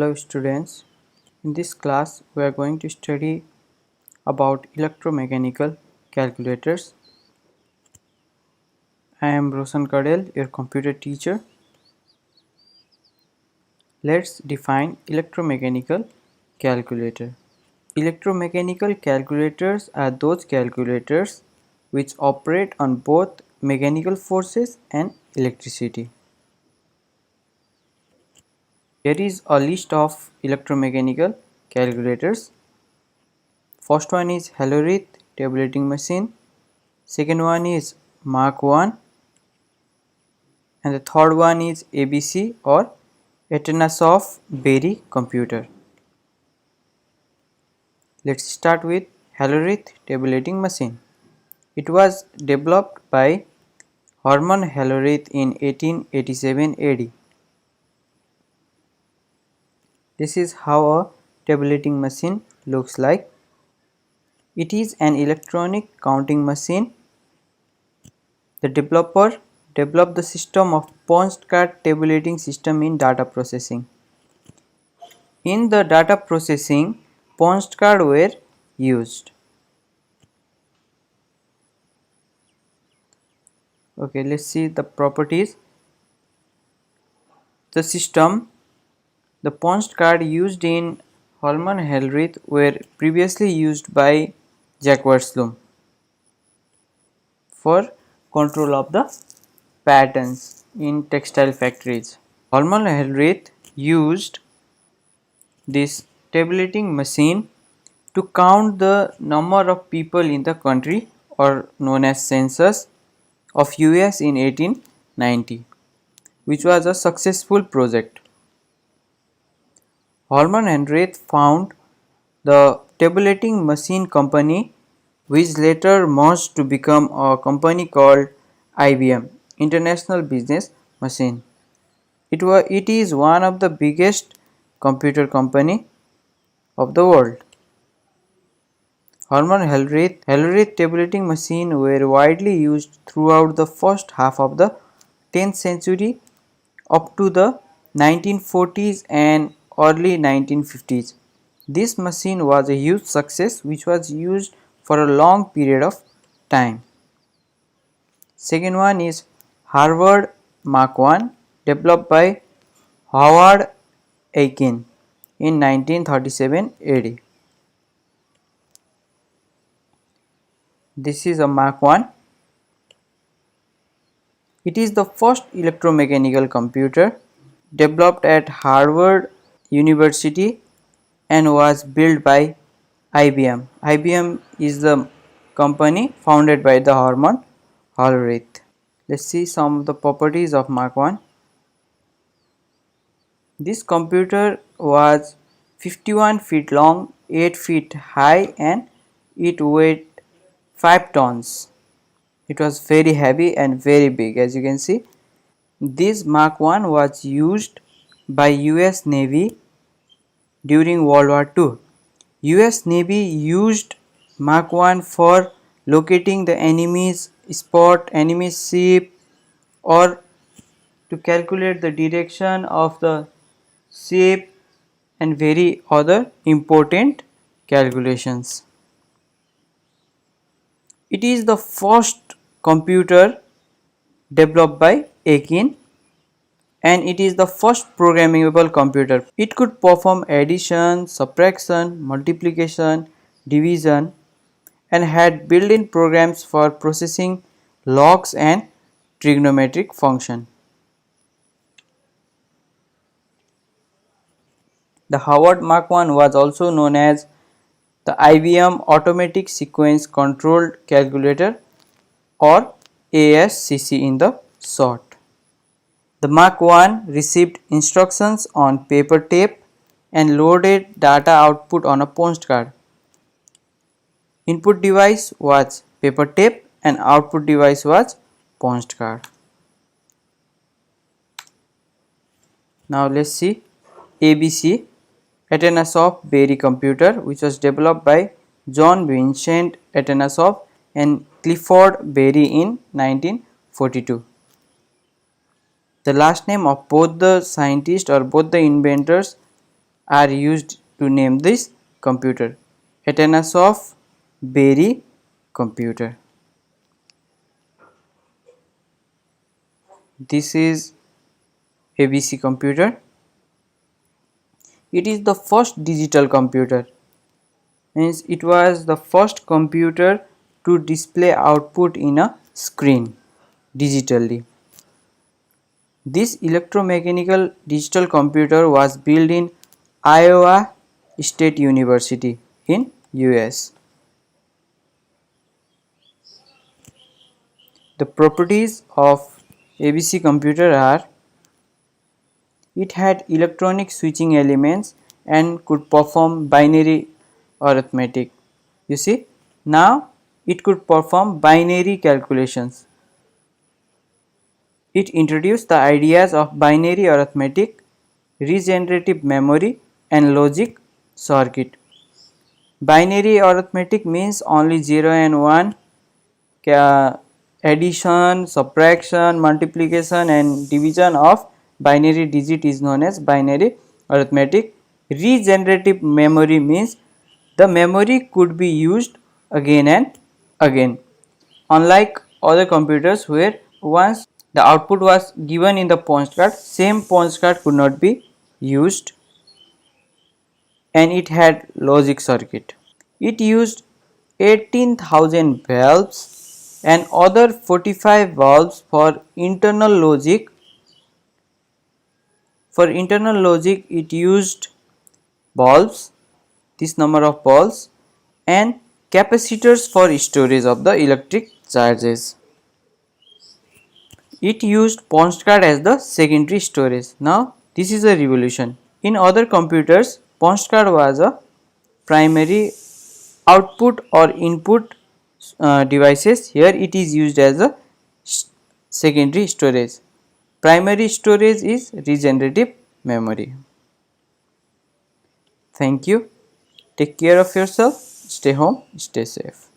Hello students, in this class we are going to study about electromechanical calculators. I am Roshan Kadel, your computer teacher. Let's define electromechanical calculator. Electromechanical calculators are those calculators which operate on both mechanical forces and electricity. Here is a list of electromechanical calculators. First one is Hallerith tabulating machine, second one is Mark 1, and the third one is ABC or Atanasoff-Berry computer. Let's start with Hallerith tabulating machine. It was developed by Hermann Hallerith in 1887 AD. This is how a tabulating machine looks like. It is an electronic counting machine. The developer developed the system of punched card tabulating system in data processing. In the data processing, punched card were used. Okay, let's see the properties. The system, the punched card used in Hermann Hallerith were previously used by Jacques Slum for control of the patterns in textile factories. Hermann Hallerith used this tabulating machine to count the number of people in the country, or known as census of US in 1890, which was a successful project. Hermann Hallerith found the tabulating machine company, which later merged to become a company called IBM, International Business Machine. It is one of the biggest computer company of the world. Hermann Hallerith tabulating machines were widely used throughout the first half of the 10th century up to the 1940s and early 1950s. This machine was a huge success which was used for a long period of time. Second one is Harvard Mark 1, developed by Howard Aiken in 1937 AD. This is a Mark 1. It is the first electromechanical computer developed at Harvard University and was built by IBM. IBM is the company founded by the Hermann Hallerith. Let's see some of the properties of Mark 1. This computer was 51 feet long, 8 feet high, and it weighed 5 tons. It was very heavy and very big, as you can see. This Mark 1 was used by US Navy during World War II. US Navy used Mark 1 for locating the enemy's spot, enemy ship, or to calculate the direction of the ship and very other important calculations. It is the first computer developed by Aiken, and it is the first programmable computer. It could perform addition, subtraction, multiplication, division, and had built-in programs for processing logs and trigonometric function. The Howard Mark 1 was also known as the IBM Automatic Sequence Controlled Calculator, or ASCC in the short. The Mark 1 received instructions on paper tape and loaded data output on a punched card. Input device was paper tape and output device was punched card. Now let's see ABC, Atanasoff-Berry computer, which was developed by John Vincent Atanasoff and Clifford Berry in 1942. The last name of both the scientists or both the inventors are used to name this computer. Atanasoff Berry computer. This is ABC computer. It is the first digital computer, means it was the first computer to display output in a screen digitally. This electromechanical digital computer was built in Iowa State University in US. The properties of ABC computer are: it had electronic switching elements and could perform binary arithmetic. You see, now it could perform binary calculations. It introduced the ideas of binary arithmetic, regenerative memory and logic circuit. Binary arithmetic means only 0 and 1, addition, subtraction, multiplication and division of binary digit is known as binary arithmetic. Regenerative memory means the memory could be used again and again. Unlike other computers where once the output was given in the punch card, same punch card could not be used, and it had logic circuit. It used 18,000 valves and other 45 valves for internal logic. For internal logic it used bulbs, this number of bulbs, and capacitors for storage of the electric charges. It used punch card as the secondary storage. Now this is a revolution. In other computers, punch card was a primary output or input devices. Here it is used as a secondary storage. Primary storage is regenerative memory. Thank you. Take care of yourself. Stay home. Stay safe.